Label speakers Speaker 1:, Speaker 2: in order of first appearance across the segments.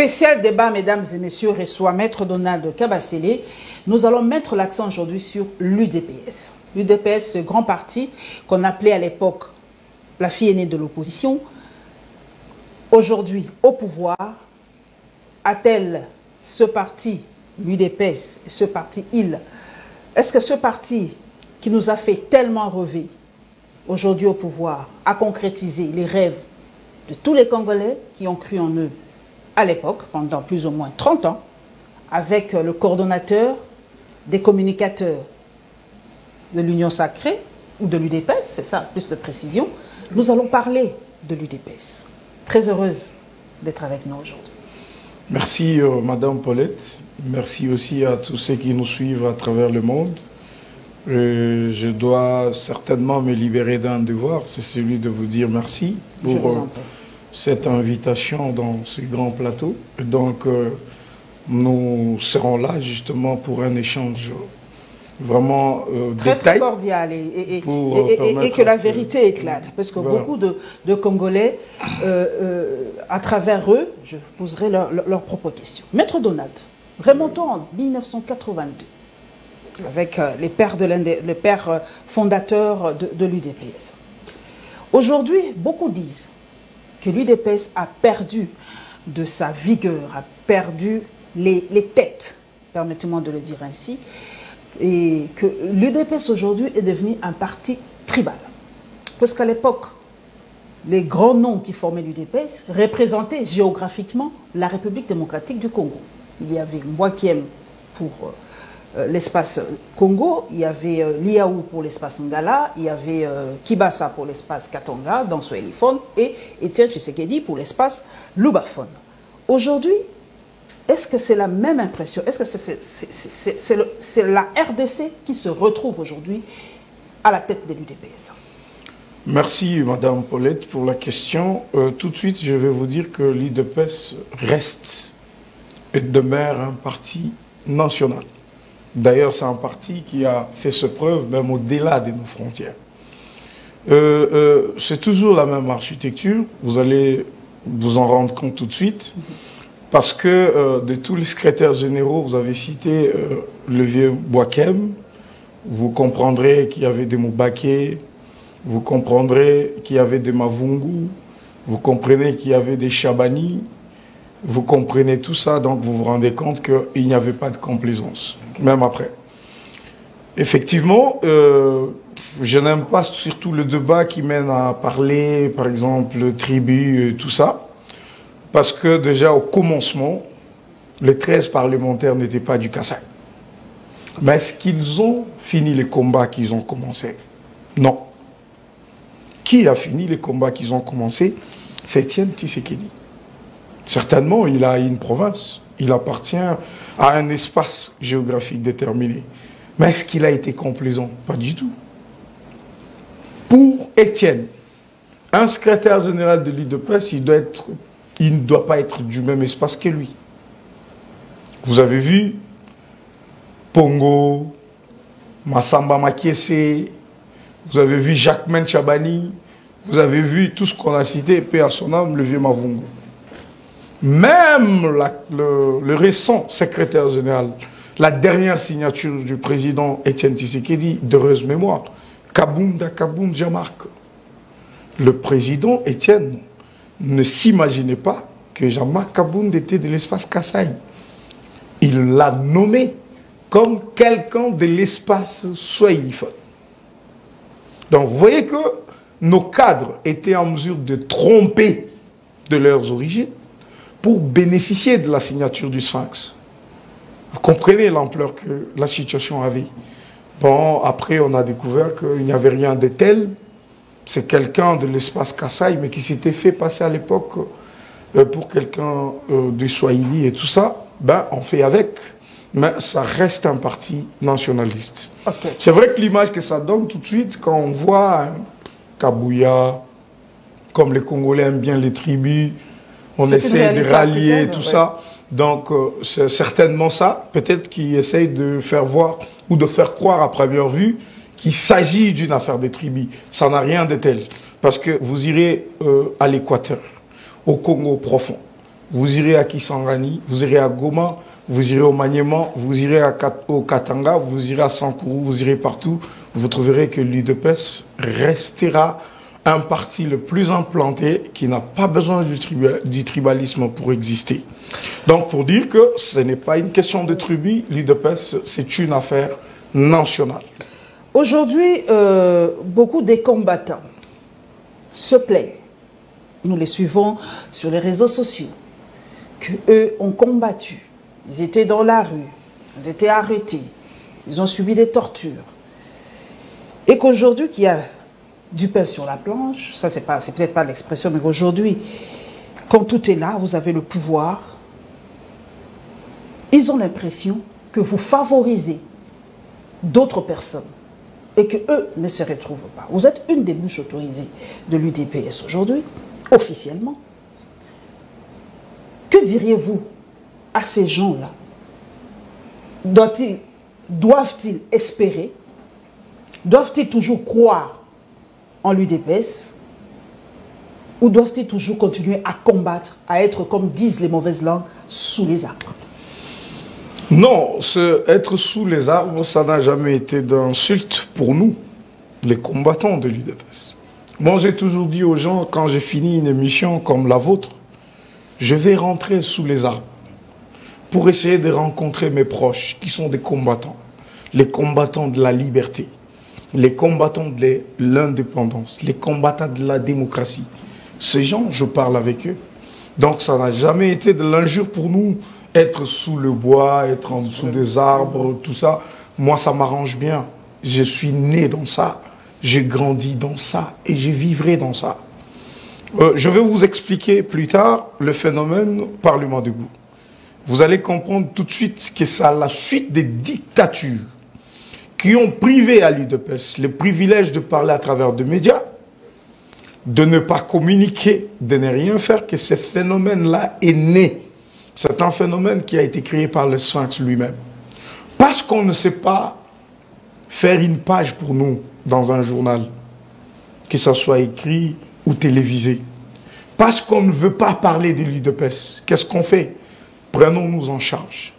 Speaker 1: spécial débat, mesdames et messieurs, reçoit Maître Donald Kabasele. Nous allons mettre l'accent aujourd'hui sur l'UDPS. L'UDPS, ce grand parti qu'on appelait à l'époque la fille aînée de l'opposition, aujourd'hui au pouvoir, a-t-elle ce parti, l'UDPS, ce parti IL, est-ce que ce parti qui nous a fait tellement rêver, aujourd'hui au pouvoir, a concrétisé les rêves de tous les Congolais qui ont cru en eux à l'époque, pendant plus ou moins 30 ans, avec le coordonnateur des communicateurs de l'Union Sacrée, ou de l'UDPS, c'est ça, plus de précision. Nous allons parler de l'UDPS. Très heureuse d'être avec nous aujourd'hui.
Speaker 2: Merci Madame Paulette, merci aussi à tous ceux qui nous suivent à travers le monde. Je dois certainement me libérer d'un devoir, c'est celui de vous dire merci pour cette invitation dans ce grand plateau. Donc nous serons là justement pour un échange vraiment
Speaker 1: très cordial et que la vérité éclate. Parce que voilà, beaucoup de Congolais, à travers eux, je poserai leurs propres questions. Maître Donald, remontons en 1982 avec les pères fondateurs de l'UDPS. Aujourd'hui, beaucoup disent que l'UDPS a perdu de sa vigueur, a perdu les têtes, permettez-moi de le dire ainsi, et que l'UDPS aujourd'hui est devenu un parti tribal. Parce qu'à l'époque, les grands noms qui formaient l'UDPS représentaient géographiquement la République démocratique du Congo. Il y avait Mwakiem pour l'espace Congo, il y avait Liaou pour l'espace Ngala, il y avait Kibasa pour l'espace Katonga dans Swahiliphone et Etienne Tshisekedi pour l'espace Lubaphone. Aujourd'hui, est-ce que c'est la même impression? Est-ce que c'est la RDC qui se retrouve aujourd'hui à la tête de l'UDPS?
Speaker 2: Merci Madame Paulette pour la question. Tout de suite, je vais vous dire que l'UDPS reste et demeure un parti national. D'ailleurs, c'est un parti qui a fait ses preuves même au-delà de nos frontières. C'est toujours la même architecture, vous allez vous en rendre compte tout de suite, parce que de tous les secrétaires généraux, vous avez cité le vieux Mwakem, vous comprendrez qu'il y avait des Moubaké, vous comprendrez qu'il y avait des Mavungu, vous comprenez qu'il y avait des Chabani, vous comprenez tout ça, donc vous vous rendez compte qu'il n'y avait pas de complaisance, même après. Effectivement, je n'aime pas surtout le débat qui mène à parler, par exemple, tribu, tout ça, parce que déjà au commencement, les 13 parlementaires n'étaient pas du Kassai. Mais est-ce qu'ils ont fini les combats qu'ils ont commencés? Non. Qui a fini les combats qu'ils ont commencés? C'est Etienne Tshisekedi. Certainement, il a une province. Il appartient à un espace géographique déterminé. Mais est-ce qu'il a été complaisant? Pas du tout. Pour Etienne, un secrétaire général de l'UDPS, il ne doit pas être du même espace que lui. Vous avez vu Pongo, Massamba Makiese, vous avez vu Jacquemain Chabani, vous avez vu tout ce qu'on a cité, paix à son âme, le vieux Mavungu. Même le récent secrétaire général, la dernière signature du président Etienne Tshisekedi, d'heureuse mémoire, Kabunda Jamark. Le président Etienne ne s'imaginait pas que Jean-Marc Kabound était de l'espace Kassai. Il l'a nommé comme quelqu'un de l'espace Swahiliphone. Donc vous voyez que nos cadres étaient en mesure de tromper de leurs origines pour bénéficier de la signature du Sphinx. Vous comprenez l'ampleur que la situation avait. Bon, après on a découvert qu'il n'y avait rien de tel. C'est quelqu'un de l'espace Kassai, mais qui s'était fait passer à l'époque pour quelqu'un du Swahili et tout ça. Ben, on fait avec. Mais ça reste un parti nationaliste. Okay. C'est vrai que l'image que ça donne tout de suite, quand on voit Kabouya, comme les Congolais aiment bien les tribus, on essaie de rallier tout ça. Donc, c'est certainement ça, peut-être qu'ils essayent de faire voir ou de faire croire à première vue qu'il s'agit d'une affaire de tribus. Ça n'a rien de tel. Parce que vous irez à l'Équateur, au Congo profond. vous irez à Kisangani, vous irez à Goma, vous irez au Maniema, vous irez au Katanga, vous irez à Sankourou, vous irez partout, vous trouverez que l'UDPS restera un parti le plus implanté qui n'a pas besoin du tribalisme pour exister. Donc pour dire que ce n'est pas une question de tribu, l'UDPS c'est une affaire nationale.
Speaker 1: Aujourd'hui, beaucoup des combattants se plaignent, nous les suivons sur les réseaux sociaux, qu'eux ont combattu, ils étaient dans la rue, ils étaient arrêtés, ils ont subi des tortures. Et qu'aujourd'hui, qu'il y a du pain sur la planche, ça c'est peut-être pas l'expression, mais qu'aujourd'hui, quand tout est là, vous avez le pouvoir, ils ont l'impression que vous favorisez d'autres personnes et qu'eux ne se retrouvent pas. Vous êtes une des bouches autorisées de l'UDPS aujourd'hui, officiellement. Que diriez-vous à ces gens-là? Doivent-ils espérer? Doivent-ils toujours croire en l'UDPS? Ou doivent-ils toujours continuer à combattre, à être, comme disent les mauvaises langues, sous les arbres?
Speaker 2: Non, être sous les arbres, ça n'a jamais été d'insulte pour nous, les combattants de l'UDPS. Moi, j'ai toujours dit aux gens, quand j'ai fini une émission comme la vôtre, je vais rentrer sous les arbres pour essayer de rencontrer mes proches qui sont des combattants, les combattants de la liberté, les combattants de l'indépendance, les combattants de la démocratie. Ces gens, je parle avec eux. Donc ça n'a jamais été de l'injure pour nous, être sous le bois, être en dessous des arbres, tout ça. Moi, ça m'arrange bien. Je suis né dans ça, j'ai grandi dans ça et je vivrai dans ça. Je vais vous expliquer plus tard le phénomène Parlement debout. Vous allez comprendre tout de suite que c'est à la suite des dictatures qui ont privé à l'UDPS le privilège de parler à travers des médias, de ne pas communiquer, de ne rien faire, que ce phénomène-là est né. C'est un phénomène qui a été créé par le Sphinx lui-même. Parce qu'on ne sait pas faire une page pour nous dans un journal, que ça soit écrit ou télévisé. Parce qu'on ne veut pas parler de l'UDPS. Qu'est-ce qu'on fait? Prenons-nous en charge.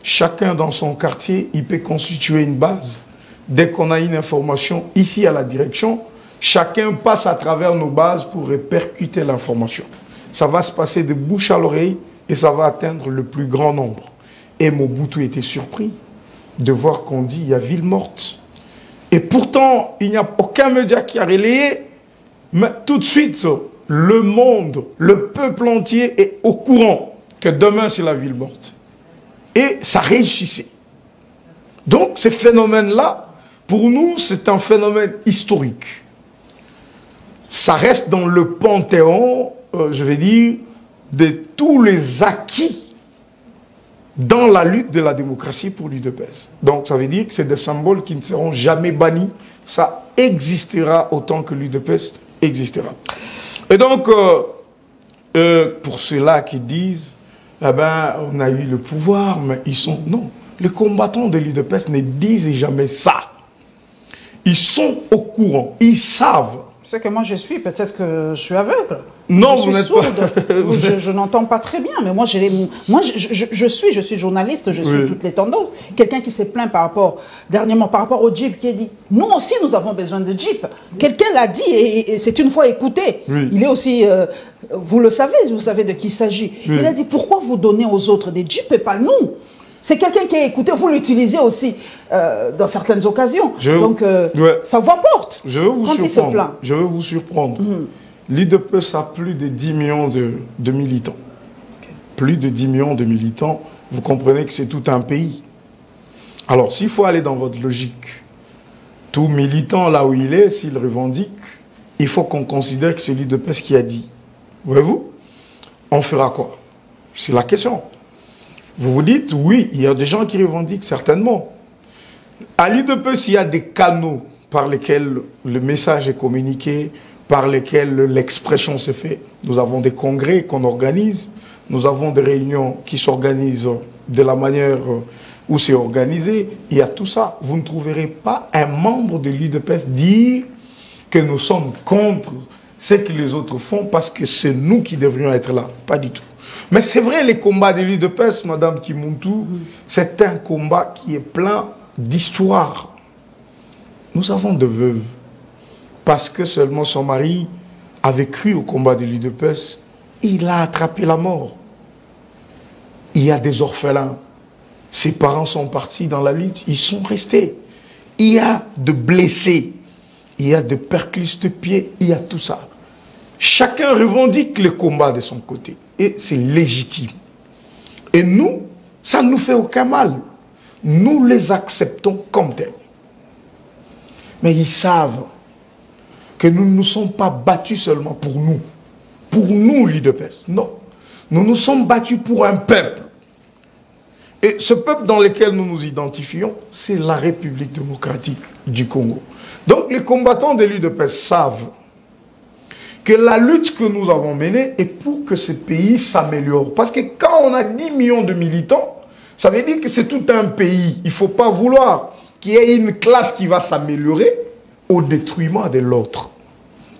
Speaker 2: Chacun dans son quartier, il peut constituer une base. Dès qu'on a une information ici à la direction, chacun passe à travers nos bases pour répercuter l'information. Ça va se passer de bouche à l'oreille et ça va atteindre le plus grand nombre. Et Mobutu était surpris de voir qu'on dit il y a ville morte. Et pourtant, il n'y a aucun média qui a relayé. Mais tout de suite, le monde, le peuple entier est au courant que demain c'est la ville morte. Et ça réussissait. Donc ces phénomènes-là, pour nous, c'est un phénomène historique. Ça reste dans le panthéon, je vais dire, de tous les acquis dans la lutte de la démocratie pour l'UDPS. Donc ça veut dire que c'est des symboles qui ne seront jamais bannis. Ça existera autant que l'UDPS existera. Et donc, pour ceux-là qui disent, eh ben, on a eu le pouvoir, mais ils sont... Non, les combattants de l'UDPS ne disent jamais ça. Ils sont au courant, ils savent.
Speaker 1: C'est que moi je suis, peut-être que je suis aveugle.
Speaker 2: Non,
Speaker 1: je suis sourde. Je n'entends pas très bien, mais moi, je suis journaliste, je suis toutes les tendances. Quelqu'un qui s'est plaint dernièrement par rapport au Jeep, qui a dit, nous aussi nous avons besoin de Jeep. Quelqu'un l'a dit et c'est une fois écouté. Oui. Il est aussi, vous le savez, vous savez de qui il s'agit. Oui. Il a dit, pourquoi vous donnez aux autres des Jeeps et pas nous? C'est quelqu'un qui a écouté, vous l'utilisez aussi dans certaines occasions. Donc, ça vous apporte quand il se plaint.
Speaker 2: Je vais vous surprendre. L'UDPS a plus de 10 millions de militants. Okay. Plus de 10 millions de militants, vous comprenez que c'est tout un pays. Alors, s'il faut aller dans votre logique, tout militant, là où il est, s'il revendique, il faut qu'on considère que c'est l'UDPS qui a dit. Voyez-vous? On fera quoi? C'est la question. Vous vous dites, oui, il y a des gens qui revendiquent, certainement. À l'UDPS, il y a des canaux par lesquels le message est communiqué, par lesquels l'expression se fait. Nous avons des congrès qu'on organise, nous avons des réunions qui s'organisent de la manière où c'est organisé. Il y a tout ça. Vous ne trouverez pas un membre de l'UDPS dire que nous sommes contre ce que les autres font parce que c'est nous qui devrions être là. Pas du tout. Mais c'est vrai, les combats de l'UDPS, Madame Kimuntu, c'est un combat qui est plein d'histoire. Nous avons de veuves. Parce que seulement son mari avait cru au combat de l'UDPS, il a attrapé la mort. Il y a des orphelins. Ses parents sont partis dans la lutte, ils sont restés. Il y a de blessés. Il y a de perclusses de pieds, il y a tout ça. Chacun revendique le combat de son côté. Et c'est légitime. Et nous, ça ne nous fait aucun mal. Nous les acceptons comme tels. Mais ils savent que nous ne nous sommes pas battus seulement pour nous. Pour nous, l'UDPS. Non. Nous nous sommes battus pour un peuple. Et ce peuple dans lequel nous nous identifions, c'est la République démocratique du Congo. Donc les combattants de l'UDPS savent que la lutte que nous avons menée est pour que ce pays s'améliore. Parce que quand on a 10 millions de militants, ça veut dire que c'est tout un pays. Il ne faut pas vouloir qu'il y ait une classe qui va s'améliorer au détriment de l'autre.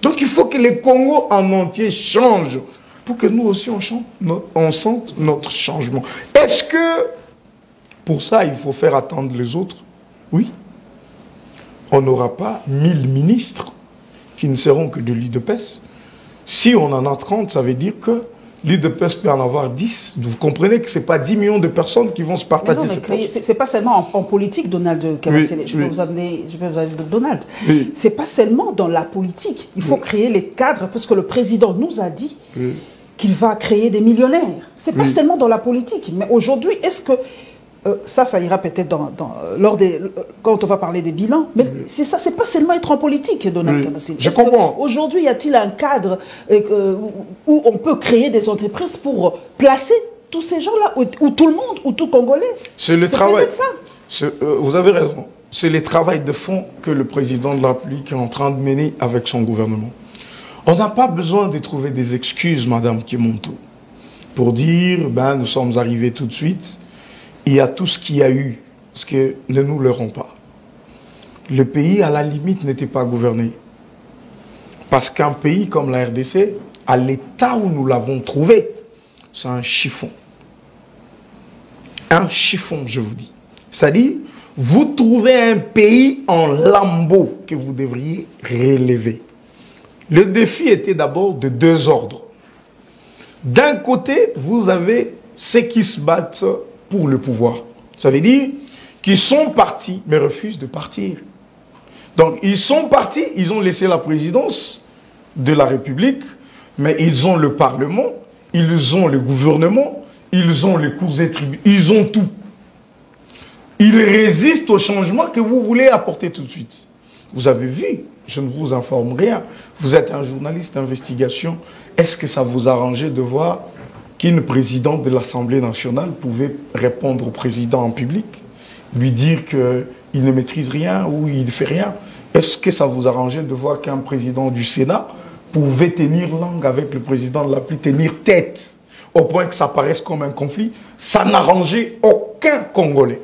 Speaker 2: Donc il faut que le Congo en entier change pour que nous aussi on sente notre changement. Est-ce que pour ça il faut faire attendre les autres? Oui. On n'aura pas 1000 ministres qui ne seront que de l'UDPS. Si on en a 30, ça veut dire que l'UDPS peut en avoir 10. Vous comprenez que ce n'est pas 10 millions de personnes qui vont se partager ce poste.
Speaker 1: Ce n'est pas seulement en politique, Donald Kabasele. Je peux vous amener Donald. Oui. Ce n'est pas seulement dans la politique. Il faut créer les cadres, parce que le président nous a dit qu'il va créer des millionnaires. Ce n'est pas seulement dans la politique. Mais aujourd'hui, est-ce que... ça ira peut-être quand on va parler des bilans. Mais c'est ça, c'est pas seulement être en politique, Donald Kabasele.
Speaker 2: Je comprends.
Speaker 1: Aujourd'hui, y a-t-il un cadre où on peut créer des entreprises pour placer tous ces gens-là, ou tout le monde, ou tout Congolais?
Speaker 2: C'est le travail. Ça. Vous avez raison. C'est le travail de fond que le président de la République est en train de mener avec son gouvernement. On n'a pas besoin de trouver des excuses, Madame Kimuntu, pour dire, nous sommes arrivés tout de suite. Il y a tout ce qu'il y a eu, parce que ne nous leurrons pas. Le pays, à la limite, n'était pas gouverné. Parce qu'un pays comme la RDC, à l'état où nous l'avons trouvé, c'est un chiffon. Un chiffon, je vous dis. C'est-à-dire, vous trouvez un pays en lambeaux que vous devriez relever. Le défi était d'abord de deux ordres. D'un côté, vous avez ceux qui se battent pour le pouvoir. Ça veut dire qu'ils sont partis, mais refusent de partir. Donc, ils sont partis, ils ont laissé la présidence de la République, mais ils ont le Parlement, ils ont le gouvernement, ils ont les cours et tribunaux, ils ont tout. Ils résistent au changement que vous voulez apporter tout de suite. Vous avez vu, je ne vous informe rien, vous êtes un journaliste d'investigation, est-ce que ça vous arrangeait de voir qu'une présidente de l'Assemblée nationale pouvait répondre au président en public, lui dire qu'il ne maîtrise rien ou il ne fait rien? Est-ce que ça vous arrangeait de voir qu'un président du Sénat pouvait tenir langue avec le président de la République, tenir tête, au point que ça paraisse comme un conflit? Ça n'arrangeait aucun Congolais.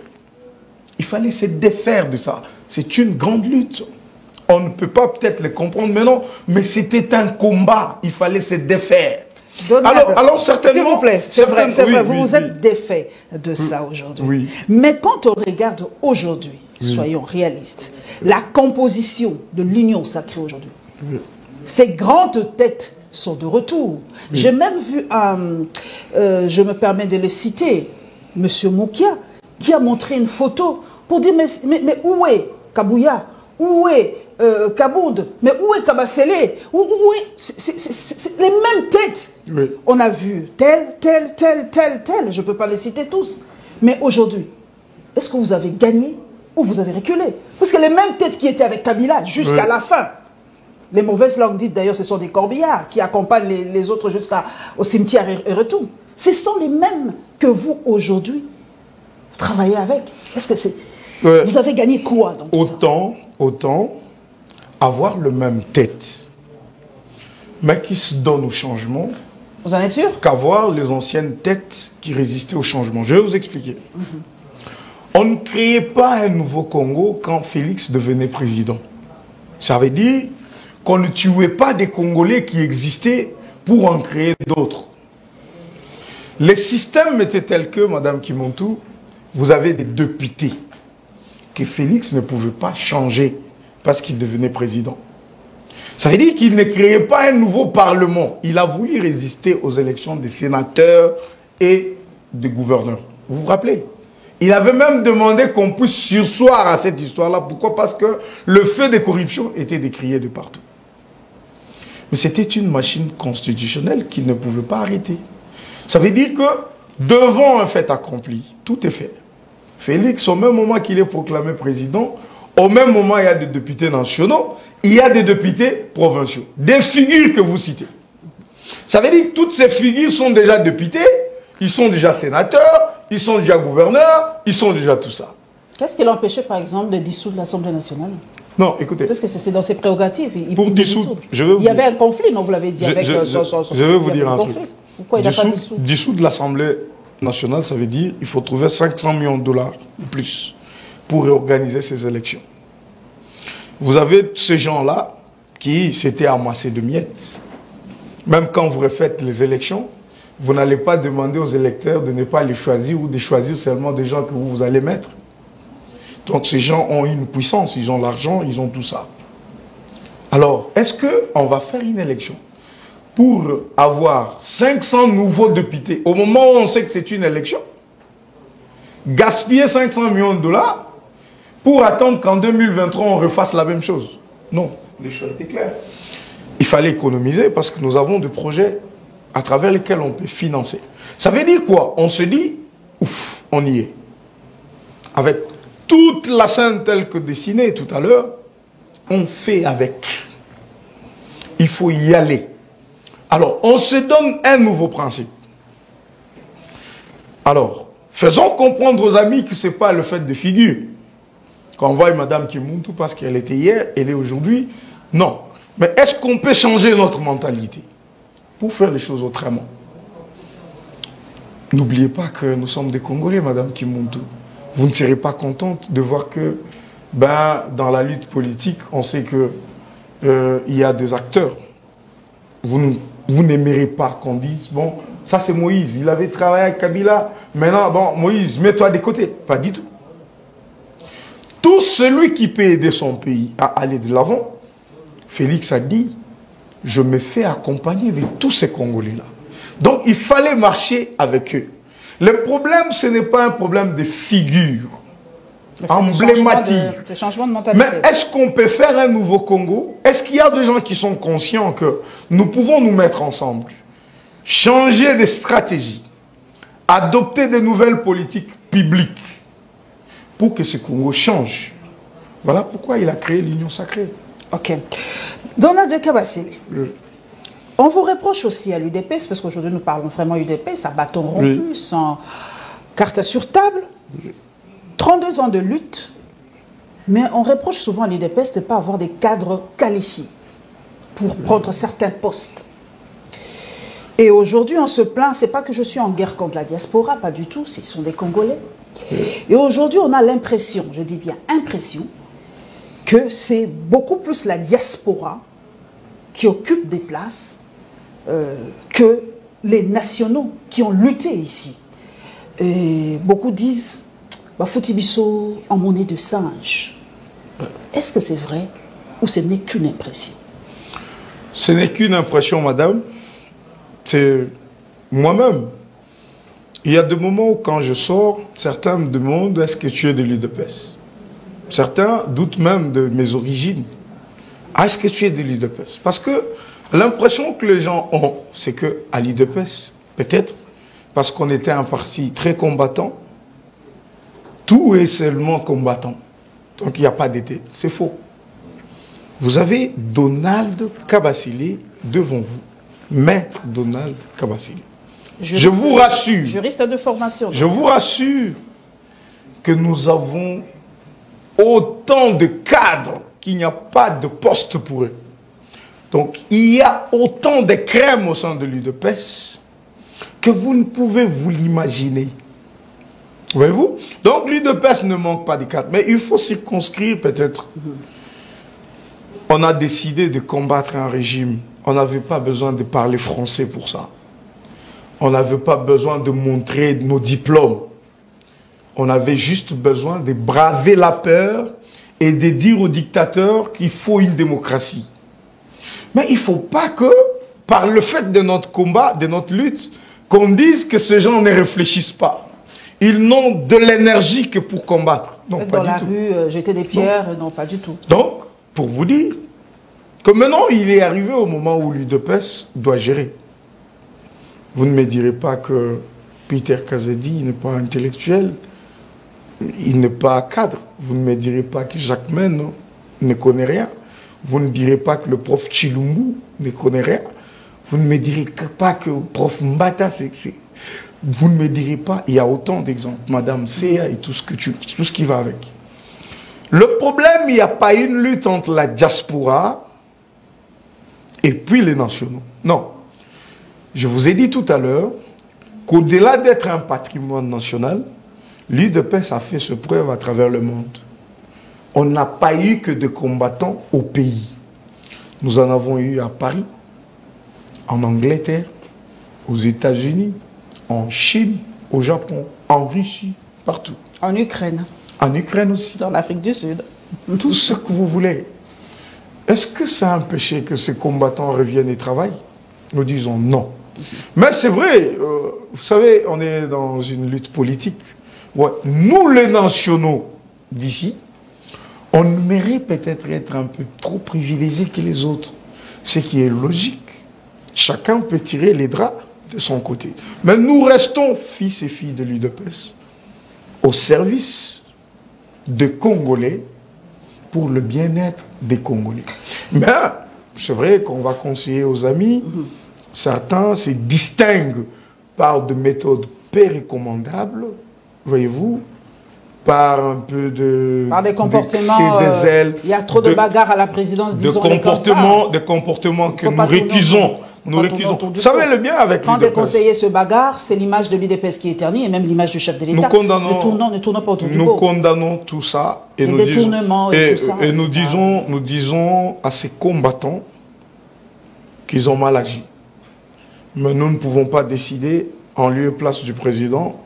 Speaker 2: Il fallait se défaire de ça. C'est une grande lutte. On ne peut pas peut-être le comprendre maintenant, mais c'était un combat. Il fallait se défaire. Alors certainement...
Speaker 1: S'il vous plaît, c'est vrai, vous vous êtes défait de ça aujourd'hui.
Speaker 2: Oui.
Speaker 1: Mais quand on regarde aujourd'hui, soyons réalistes, la composition de l'Union sacrée aujourd'hui, ces grandes têtes sont de retour. J'ai même vu je me permets de le citer, M. Moukia, qui a montré une photo pour dire, mais où est Kabouya? Où est Kabound? Mais où est Kabasele? Où est... C'est les mêmes têtes.
Speaker 2: Oui.
Speaker 1: On a vu tel. Je ne peux pas les citer tous. Mais aujourd'hui, est-ce que vous avez gagné ou vous avez reculé? Parce que les mêmes têtes qui étaient avec Kabila jusqu'à la fin, les mauvaises langues dites d'ailleurs, ce sont des corbillards qui accompagnent les autres jusqu'au cimetière et retour. Ce sont les mêmes que vous, aujourd'hui, travaillez avec. Est-ce que c'est... Vous avez gagné quoi dans tout ça?
Speaker 2: Autant avoir le même tête, mais qui se donne au changement.
Speaker 1: Vous en êtes sûr?
Speaker 2: Qu'avoir les anciennes têtes qui résistaient au changement. Je vais vous expliquer. On ne créait pas un nouveau Congo quand Félix devenait président. Ça veut dire qu'on ne tuait pas des Congolais qui existaient pour en créer d'autres. Les systèmes étaient tels que, Madame Kimontou, vous avez des députés que Félix ne pouvait pas changer parce qu'il devenait président. Ça veut dire qu'il ne créait pas un nouveau parlement. Il a voulu résister aux élections des sénateurs et des gouverneurs. Vous vous rappelez? Il avait même demandé qu'on puisse surseoir à cette histoire-là. Pourquoi? Parce que le feu de corruption était décrié de partout. Mais c'était une machine constitutionnelle qu'il ne pouvait pas arrêter. Ça veut dire que devant un fait accompli, tout est fait. Félix, au même moment qu'il est proclamé président, au même moment il y a des députés nationaux, il y a des députés provinciaux. Des figures que vous citez. Ça veut dire que toutes ces figures sont déjà députés, ils sont déjà sénateurs, ils sont déjà gouverneurs, ils sont déjà tout ça.
Speaker 1: Qu'est-ce qui l'empêchait, par exemple, de dissoudre l'Assemblée nationale?
Speaker 2: Non, écoutez.
Speaker 1: Parce que c'est dans ses prérogatives.
Speaker 2: Pour dissoudre,
Speaker 1: il y avait un conflit, non, vous l'avez dit, avec
Speaker 2: je vais vous dire un truc.
Speaker 1: Pourquoi il n'a pas dissous?
Speaker 2: Dissoudre l'Assemblée nationale, ça veut dire qu'il faut trouver 500 millions de dollars ou plus pour réorganiser ces élections. Vous avez ces gens-là qui s'étaient amassés de miettes. Même quand vous refaites les élections, vous n'allez pas demander aux électeurs de ne pas les choisir ou de choisir seulement des gens que vous allez mettre. Donc ces gens ont une puissance, ils ont l'argent, ils ont tout ça. Alors, est-ce qu'on va faire une élection pour avoir 500 nouveaux députés au moment où on sait que c'est une élection? Gaspiller 500 millions de dollars pour attendre qu'en 2023 on refasse la même chose? Non, les choix étaient clairs. Il fallait économiser parce que nous avons des projets à travers lesquels on peut financer. Ça veut dire quoi? On se dit, ouf, on y est. Avec toute la scène telle que dessinée tout à l'heure, on fait avec. Il faut y aller. Alors, on se donne un nouveau principe. Alors, faisons comprendre aux amis que ce n'est pas le fait de figure. Quand on voit Mme Kimontou parce qu'elle était hier, elle est aujourd'hui, non. Mais est-ce qu'on peut changer notre mentalité pour faire les choses autrement? N'oubliez pas que nous sommes des Congolais, Mme Kimontou. Vous ne serez pas contente de voir que dans la lutte politique, on sait qu'il y a des acteurs. Vous n'aimerez pas qu'on dise, bon, ça c'est Moïse, il avait travaillé avec Kabila, maintenant, bon, Moïse, mets-toi de côté. Pas du tout. Tout celui qui peut aider son pays à aller de l'avant, Félix a dit, je me fais accompagner de tous ces Congolais-là. Donc il fallait marcher avec eux. Le problème, ce n'est pas un problème de figure emblématique.
Speaker 1: C'est changement de mentalité.
Speaker 2: Mais est-ce qu'on peut faire un nouveau Congo? Est-ce qu'il y a des gens qui sont conscients que nous pouvons nous mettre ensemble, changer des stratégies, adopter de nouvelles politiques publiques pour que ce Congo change? Voilà pourquoi il a créé l'Union sacrée.
Speaker 1: Ok. Donald Kabasile, on vous reproche aussi à l'UDPS, parce qu'aujourd'hui nous parlons vraiment UDPS, à bâton rompu, sans carte sur table, 32 ans de lutte, mais on reproche souvent à l'UDPS de ne pas avoir des cadres qualifiés pour prendre certains postes. Et aujourd'hui on se plaint, c'est pas que je suis en guerre contre la diaspora, pas du tout, ce sont des Congolais. Et aujourd'hui on a l'impression, je dis bien impression, que c'est beaucoup plus la diaspora qui occupe des places que les nationaux qui ont lutté ici. Et beaucoup disent, Foutibiso en monnaie de singe. Est-ce que c'est vrai ou ce n'est qu'une impression?
Speaker 2: Ce n'est qu'une impression, madame. C'est moi-même. Il y a des moments où quand je sors, certains me demandent, est-ce que tu es de l'UDPS? Certains doutent même de mes origines. Est-ce que tu es de l'UDPS? Parce que l'impression que les gens ont, c'est qu'à l'UDPS, peut-être, parce qu'on était un parti très combattant, tout est seulement combattant. Donc il n'y a pas d'été. C'est faux. Vous avez Donald Kabasile devant vous. Maître Donald Kabasile. Je vous rassure.
Speaker 1: Juriste de formation.
Speaker 2: Je vous rassure que nous avons autant de cadres qu'il n'y a pas de poste pour eux. Donc, il y a autant de crèmes au sein de l'UDPS que vous ne pouvez vous l'imaginer. Voyez-vous? Donc, l'UDPS ne manque pas de cadres. Mais il faut circonscrire peut-être. on a décidé de combattre un régime. On n'avait pas besoin de parler français pour ça. On n'avait pas besoin de montrer nos diplômes. On avait juste besoin de braver la peur et de dire aux dictateurs qu'il faut une démocratie. Mais il ne faut pas que, par le fait de notre combat, de notre lutte, qu'on dise que ces gens ne réfléchissent pas. Ils n'ont de l'énergie que pour combattre.
Speaker 1: Donc, dans la rue, jeter des pierres, non, pas du tout.
Speaker 2: Donc, pour vous dire que maintenant, il est arrivé au moment où l'UDPS doit gérer. Vous ne me direz pas que Peter Kazedi n'est pas intellectuel, il n'est pas cadre. Vous ne me direz pas que Jacques Men ne connaît rien. Vous ne direz pas que le prof Chilumbu ne connaît rien. Vous ne me direz pas que le prof Mbata, vous ne me direz pas, il y a autant d'exemples, Madame Seya et tout ce qui va avec. Le problème, il n'y a pas une lutte entre la diaspora et puis les nationaux. Non. Je vous ai dit tout à l'heure qu'au-delà d'être un patrimoine national, l'UDPS a fait ses preuves à travers le monde. On n'a pas eu que des combattants au pays. Nous en avons eu à Paris, en Angleterre, aux États-Unis, en Chine, au Japon, en Russie, partout.
Speaker 1: En Ukraine.
Speaker 2: En Ukraine aussi.
Speaker 1: Dans l'Afrique du Sud.
Speaker 2: Tout ce que vous voulez. Est-ce que ça a empêché que ces combattants reviennent et travaillent? Nous disons non. Mais c'est vrai, vous savez, on est dans une lutte politique. Ouais. Nous, les nationaux d'ici, on mérite peut-être être un peu trop privilégiés que les autres. Ce qui est logique. Chacun peut tirer les draps de son côté. Mais nous restons fils et filles de l'UDPS au service des Congolais pour le bien-être des Congolais. Mais c'est vrai qu'on va conseiller aux amis, certains se distinguent par des méthodes peu recommandables, voyez-vous, par un peu de...
Speaker 1: Par des comportements...
Speaker 2: des ailes,
Speaker 1: il y a trop de bagarres à la présidence, disons-le comme ça.
Speaker 2: Des comportements que nous récusons. Nous récusons. Vous savez le bien avec
Speaker 1: quand des conseillers se bagarrent, c'est l'image de l'UDPS qui est ternie et même l'image du chef de l'État.
Speaker 2: Ne
Speaker 1: tournons pas autour du pot.
Speaker 2: Nous condamnons tout ça.
Speaker 1: Et nous détournements et tout ça.
Speaker 2: Et nous disons à ces combattants qu'ils ont mal agi. Mais nous ne pouvons pas décider en lieu et place du président.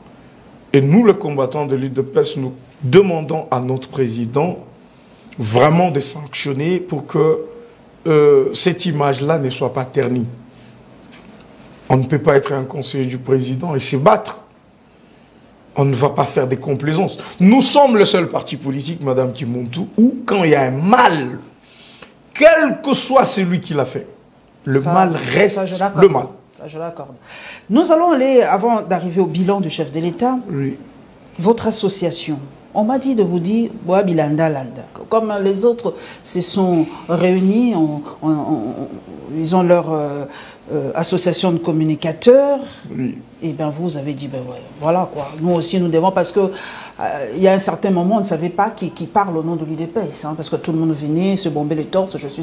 Speaker 2: Et nous, les combattants de l'UDPS, nous demandons à notre président vraiment de sanctionner pour que cette image-là ne soit pas ternie. On ne peut pas être un conseiller du président et se battre. On ne va pas faire des complaisances. Nous sommes le seul parti politique, Madame Kimuntu, où quand il y a un mal, quel que soit celui qui l'a fait, le mal reste le mal.
Speaker 1: Ça, je l'accorde. Nous allons aller, avant d'arriver au bilan du chef de l'État,
Speaker 2: oui.
Speaker 1: Votre association, on m'a dit de vous dire Boa Bilanda Landa. Comme les autres se sont réunis, ils ont leur association de communicateurs, oui. Et bien vous avez dit, ben ouais, voilà quoi, nous aussi nous devons, parce que il y a un certain moment, on ne savait pas qui parle au nom de l'UDPS, hein, parce que tout le monde venait se bomber les torses, je suis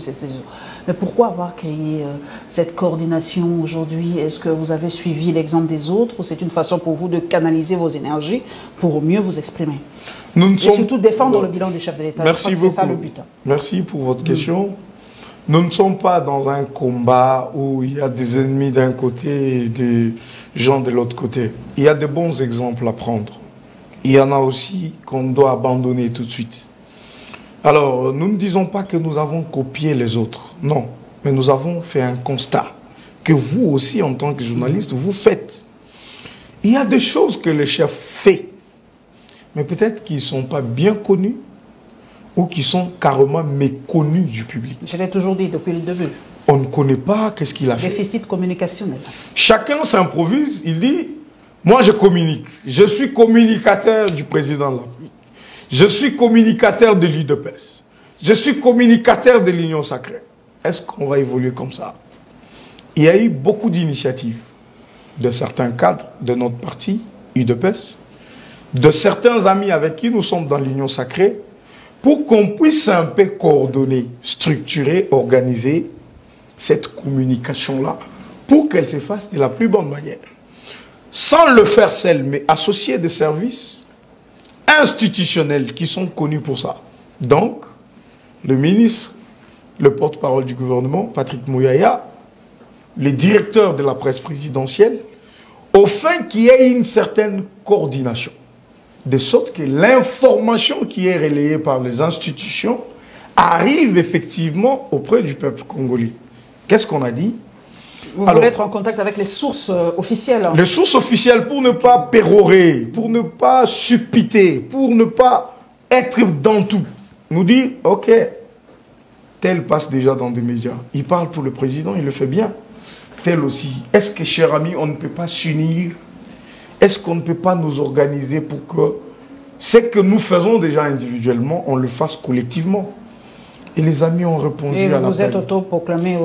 Speaker 1: mais pourquoi avoir créé cette coordination aujourd'hui? Est-ce que vous avez suivi l'exemple des autres, ou c'est une façon pour vous de canaliser vos énergies pour mieux vous exprimer? Et surtout défendre le bilan du chef de l'État.
Speaker 2: Merci beaucoup.
Speaker 1: C'est ça le but.
Speaker 2: Merci pour votre question. Nous ne sommes pas dans un combat où il y a des ennemis d'un côté et des gens de l'autre côté. Il y a de bons exemples à prendre. Il y en a aussi qu'on doit abandonner tout de suite. Alors, nous ne disons pas que nous avons copié les autres. Non. Mais nous avons fait un constat que vous aussi, en tant que journaliste, vous faites. Il y a des choses que le chef fait, mais peut-être qu'ils ne sont pas bien connus ou qui sont carrément méconnus du public.
Speaker 1: Je l'ai toujours dit depuis le début.
Speaker 2: On ne connaît pas qu'est-ce qu'il a fait.
Speaker 1: Déficit communicationnel.
Speaker 2: Chacun s'improvise, il dit, moi je communique. Je suis communicateur du président de la République. Je suis communicateur de l'UDPS. Je suis communicateur de l'Union sacrée. Est-ce qu'on va évoluer comme ça? Il y a eu beaucoup d'initiatives de certains cadres de notre parti, UDPS, de certains amis avec qui nous sommes dans l'Union sacrée, pour qu'on puisse un peu coordonner, structurer, organiser cette communication-là, pour qu'elle se fasse de la plus bonne manière. Sans le faire seul, mais associer des services institutionnels qui sont connus pour ça. Donc, le ministre le porte-parole du gouvernement, Patrick Mouyaya, les directeurs de la presse présidentielle, au fin qu'il y ait une certaine coordination. De sorte que l'information qui est relayée par les institutions arrive effectivement auprès du peuple congolais. Qu'est-ce qu'on a dit?
Speaker 1: Vous voulez être en contact avec les sources officielles?
Speaker 2: Les sources officielles pour ne pas pérorer, pour ne pas suppiter, pour ne pas être dans tout. Nous dit, ok, tel passe déjà dans des médias. Il parle pour le président, il le fait bien. Tel aussi. Est-ce que, cher ami, on ne peut pas s'unir? Est-ce qu'on ne peut pas nous organiser pour que ce que nous faisons déjà individuellement, on le fasse collectivement? Et les amis ont répondu à l'appel.
Speaker 1: Vous êtes autoproclamé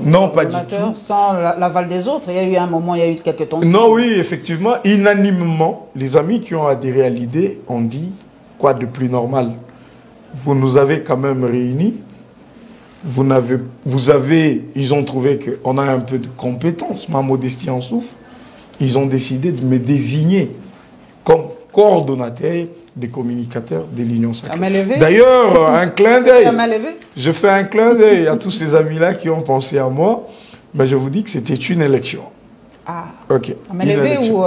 Speaker 2: non, pas du tout.
Speaker 1: Sans l'aval des autres. Il y a eu un moment, il y a eu quelques temps.
Speaker 2: Non, oui, effectivement, unanimement, les amis qui ont adhéré à l'idée ont dit, quoi de plus normal? Vous nous avez quand même réunis. Ils ont trouvé qu'on a un peu de compétences, ma modestie en souffre. Ils ont décidé de me désigner comme coordonnateur des communicateurs de l'Union sacrée. D'ailleurs, un clin d'œil. Je fais un clin d'œil à tous ces amis-là qui ont pensé à moi. Mais je vous dis que c'était une élection.
Speaker 1: Ah.
Speaker 2: Ok.
Speaker 1: À main levée ou...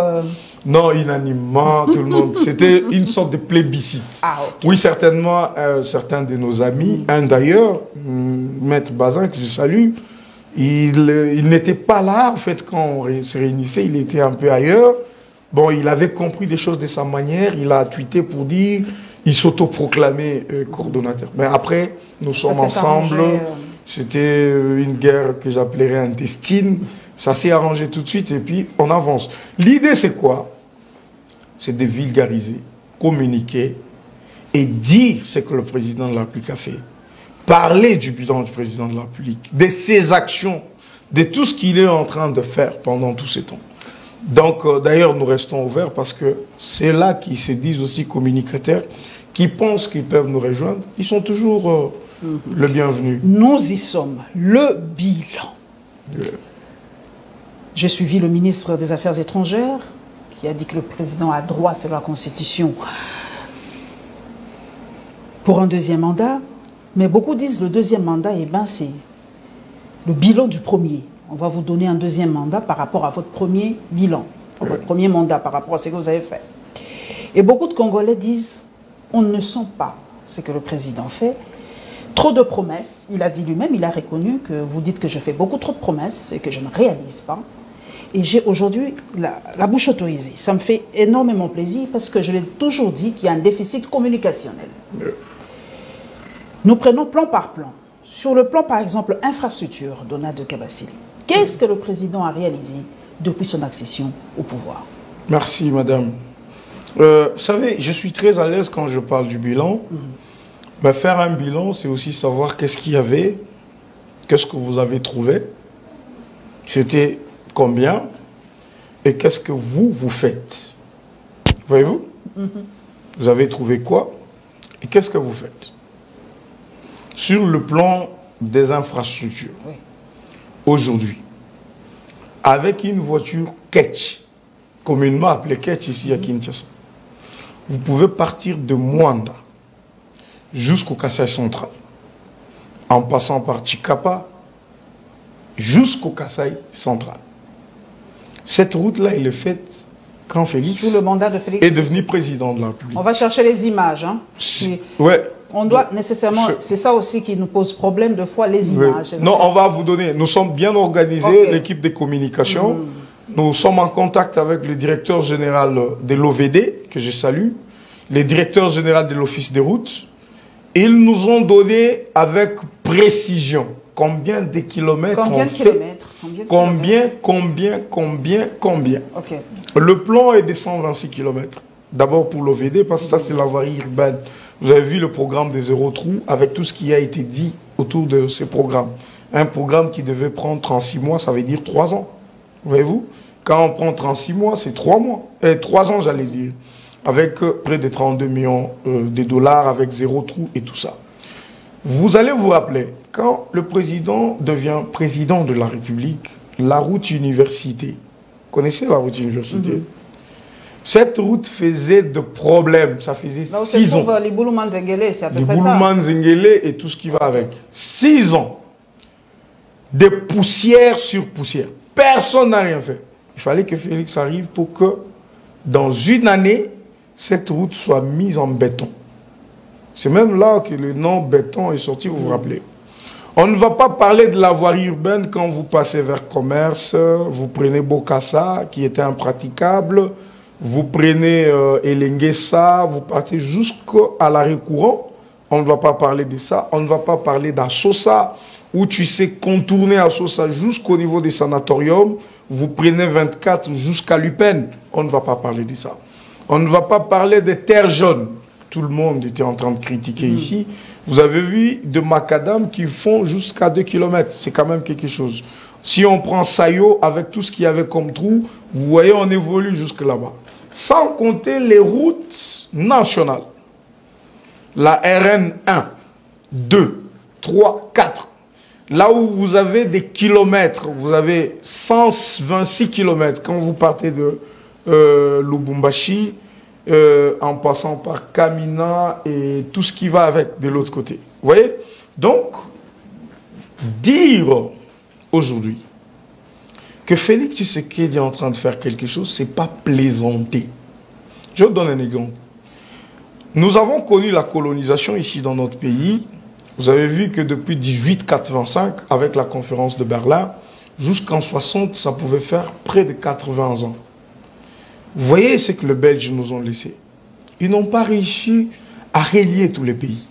Speaker 2: Non, unanimement, tout le monde. C'était une sorte de plébiscite. Ah, okay. Oui, certainement, certains de nos amis, un d'ailleurs, Maître Bazin, que je salue, il n'était pas là, en fait, quand on se réunissait, il était un peu ailleurs. Bon, il avait compris des choses de sa manière, il a tweeté pour dire, il s'autoproclamait coordonnateur. Mais après, nous sommes ensemble, c'était une guerre que j'appellerais intestine, ça s'est arrangé tout de suite et puis on avance. L'idée c'est quoi? C'est de vulgariser, communiquer et dire ce que le président de la République a fait. Parler du bilan du président de la République, de ses actions, de tout ce qu'il est en train de faire pendant tous ces temps. Donc, d'ailleurs, nous restons ouverts parce que c'est là qu'ils se disent aussi communicateurs, qui pensent qu'ils peuvent nous rejoindre. Ils sont toujours le bienvenu.
Speaker 1: Nous y sommes. Le bilan. J'ai suivi le ministre des Affaires étrangères qui a dit que le président a droit, selon la Constitution, pour un deuxième mandat. Mais beaucoup disent le deuxième mandat, eh ben, c'est le bilan du premier. On va vous donner un deuxième mandat par rapport à votre premier bilan, votre premier mandat par rapport à ce que vous avez fait. Et beaucoup de Congolais disent, on ne sent pas ce que le président fait. Trop de promesses. Il a dit lui-même, il a reconnu que vous dites que je fais beaucoup trop de promesses et que je ne réalise pas. Et j'ai aujourd'hui la bouche autorisée. Ça me fait énormément plaisir parce que je l'ai toujours dit qu'il y a un déficit communicationnel. Nous prenons plan par plan. Sur le plan, par exemple, infrastructure, Donald Kabasile, qu'est-ce que le président a réalisé depuis son accession au pouvoir?
Speaker 2: Merci, madame. Vous savez, je suis très à l'aise quand je parle du bilan. Ben, faire un bilan, c'est aussi savoir qu'est-ce qu'il y avait, qu'est-ce que vous avez trouvé, c'était combien, et qu'est-ce que vous faites. Voyez-vous? Vous avez trouvé quoi, et qu'est-ce que vous faites? Sur le plan des infrastructures, aujourd'hui, avec une voiture Ketch, communément appelée Ketch ici à Kinshasa, vous pouvez partir de Mwanda jusqu'au Kasaï central, en passant par Chikapa jusqu'au Kasaï central. Cette route-là, elle est faite quand Félix
Speaker 1: sous le mandat de Félix
Speaker 2: est devenu président de la République.
Speaker 1: On va chercher les images. Hein.
Speaker 2: Ouais.
Speaker 1: On doit nécessairement, c'est ça aussi qui nous pose problème de fois, les images.
Speaker 2: Oui. Non, on va vous donner, nous sommes bien organisés, l'équipe de communication. Nous sommes en contact avec le directeur général de l'OVD, que je salue, le directeur général de l'Office des routes. Ils nous ont donné avec précision combien de kilomètres on fait. Combien.
Speaker 1: Okay.
Speaker 2: Le plan est de 126 km. D'abord pour l'OVD, parce que ça c'est la voirie urbaine. Vous avez vu le programme des zéro trou avec tout ce qui a été dit autour de ce programme. Un programme qui devait prendre 36 mois, ça veut dire 3 ans. Voyez-vous? Quand on prend 36 mois, c'est 3 mois. 3 ans, j'allais dire. Avec près de 32 millions de dollars, avec zéro trou et tout ça. Vous allez vous rappeler, quand le président devient président de la République, la route université, vous connaissez la route université? Cette route faisait de problèmes. Ça faisait 6 ans.
Speaker 1: Les Boulouman Zengele, c'est à peu
Speaker 2: les
Speaker 1: près ça.
Speaker 2: Les Boulouman Zengele et tout ce qui va avec. 6 ans. De poussière sur poussière. Personne n'a rien fait. Il fallait que Félix arrive pour que, dans une année, cette route soit mise en béton. C'est même là que le nom béton est sorti, vous vous rappelez. On ne va pas parler de la voirie urbaine quand vous passez vers Commerce, vous prenez Bokassa, qui était impraticable, vous prenez Elenguessa, vous partez jusqu'à l'arrêt courant. On ne va pas parler de ça. On ne va pas parler d'Assosa, où tu sais contourner Assosa jusqu'au niveau des sanatoriums. Vous prenez 24 jusqu'à Lupin. On ne va pas parler de ça. On ne va pas parler des terres jaunes. Tout le monde était en train de critiquer ici. Vous avez vu de macadam qui font jusqu'à 2 km. C'est quand même quelque chose. Si on prend Sayo avec tout ce qu'il y avait comme trou, vous voyez, on évolue jusque là-bas. Sans compter les routes nationales. La RN 1, 2, 3, 4. Là où vous avez des kilomètres, vous avez 126 km quand vous partez de Lubumbashi, en passant par Kamina et tout ce qui va avec de l'autre côté. Vous voyez? Donc, dire aujourd'hui que Félix Tshisekedi est en train de faire quelque chose, c'est pas plaisanter. Je vous donne un exemple. Nous avons connu la colonisation ici dans notre pays. Vous avez vu que depuis 1885, avec la conférence de Berlin, jusqu'en 60, ça pouvait faire près de 80 ans. Vous voyez ce que les Belges nous ont laissé. Ils n'ont pas réussi à relier tous les pays.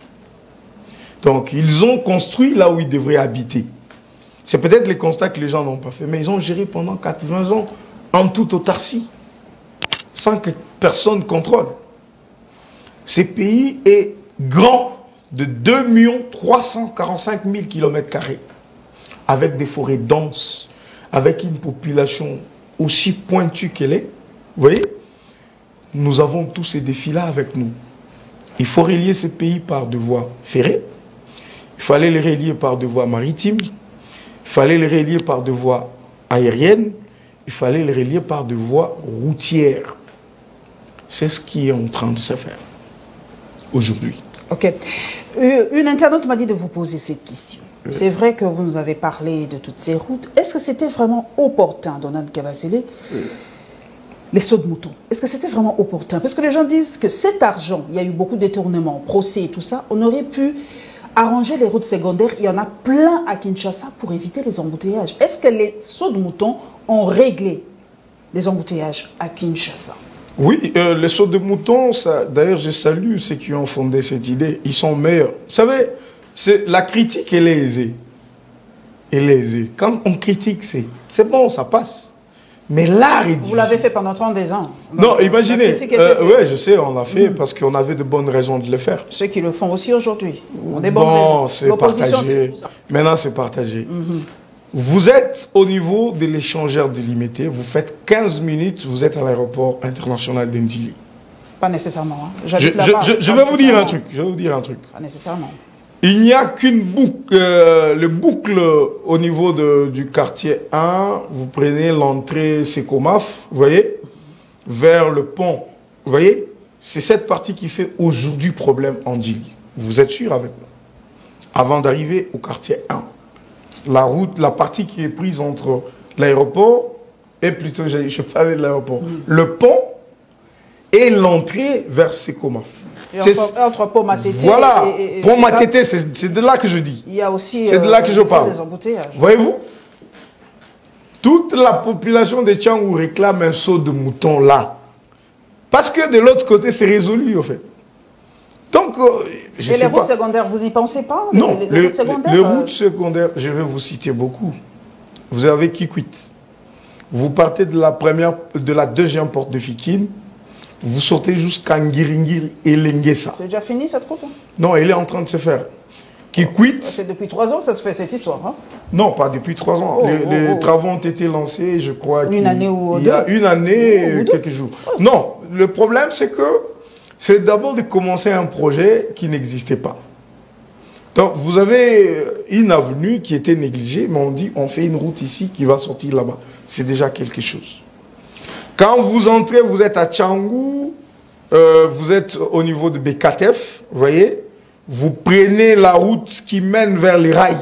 Speaker 2: Donc, ils ont construit là où ils devraient habiter. C'est peut-être les constats que les gens n'ont pas fait, mais ils ont géré pendant 80 ans en toute autarcie, sans que personne contrôle. Ce pays est grand de 2 345 000 km², avec des forêts denses, avec une population aussi pointue qu'elle est. Vous voyez, nous avons tous ces défis-là avec nous. Il faut relier ces pays par des voies ferrées. Il fallait les relier par des voies maritimes. Il fallait les relier par des voies aériennes. Il fallait les relier par des voies routières. C'est ce qui est en train de se faire aujourd'hui.
Speaker 1: Ok. Une internaute m'a dit de vous poser cette question. C'est vrai que vous nous avez parlé de toutes ces routes. Est-ce que c'était vraiment opportun, Donald Kabasele, les sauts de moutons? Est-ce que c'était vraiment opportun? Parce que les gens disent que cet argent, il y a eu beaucoup de détournements, procès et tout ça, on aurait pu arranger les routes secondaires. Il y en a plein à Kinshasa pour éviter les embouteillages. Est-ce que les sauts de moutons ont réglé les embouteillages à Kinshasa?
Speaker 2: Oui, les sauts de moutons, d'ailleurs, je salue ceux qui ont fondé cette idée. Ils sont meilleurs. Vous savez, la critique, elle est aisée. Elle est aisée. Quand on critique, c'est bon, ça passe. Mais l'art est difficile.
Speaker 1: Vous l'avez fait pendant 32 ans.
Speaker 2: Non, imaginez. Oui, je sais, on l'a fait parce qu'on avait de bonnes raisons de le faire.
Speaker 1: Ceux qui le font aussi aujourd'hui. On est bonnes
Speaker 2: raisons.
Speaker 1: C'est
Speaker 2: partagé. Maintenant, c'est partagé. Vous êtes au niveau de l'échangeur délimité, vous faites 15 minutes, vous êtes à l'aéroport international d'Indili.
Speaker 1: Pas nécessairement. Hein.
Speaker 2: Je vais vous dire un truc. Je vais vous dire un truc.
Speaker 1: Pas nécessairement.
Speaker 2: Il n'y a qu'une boucle, le boucle au niveau du quartier 1, vous prenez l'entrée Sekomaf, vous voyez, vers le pont, vous voyez, c'est cette partie qui fait aujourd'hui problème en Dili. Vous êtes sûr avec moi? Avant d'arriver au quartier 1. La route, la partie qui est prise entre l'aéroport et plutôt, je parlais de l'aéroport, le pont et l'entrée vers Sekomaf.
Speaker 1: Entre Pont Matete
Speaker 2: voilà, Pont Matete, c'est de là que je dis.
Speaker 1: Il y a aussi
Speaker 2: c'est de là que je parle.
Speaker 1: Des embouteillages.
Speaker 2: Voyez-vous, toute la population de Tchangou réclame un saut de mouton là. Parce que de l'autre côté, c'est résolu, en fait. Donc, je sais pas.
Speaker 1: Et les routes secondaires, vous n'y pensez pas?
Speaker 2: Non, les routes secondaires, je vais vous citer beaucoup. Vous avez Kikwit. Vous partez de la deuxième porte de Fikine, vous sortez jusqu'à Ngiringiri et Lengesa.
Speaker 1: C'est déjà fini cette route?
Speaker 2: Non, elle est en train de se faire. Kikwit.
Speaker 1: C'est depuis 3 ans que ça se fait cette histoire, hein?
Speaker 2: Non, pas depuis 3 ans. Les travaux ont été lancés, je crois.
Speaker 1: Une année ou deux?
Speaker 2: Il y a une année et quelques jours. Non, le problème, c'est que c'est d'abord de commencer un projet qui n'existait pas. Donc, vous avez une avenue qui était négligée, mais on dit on fait une route ici qui va sortir là-bas. C'est déjà quelque chose. Quand vous entrez, vous êtes à Tchangou, vous êtes au niveau de Bekatef, vous voyez, vous prenez la route qui mène vers les rails.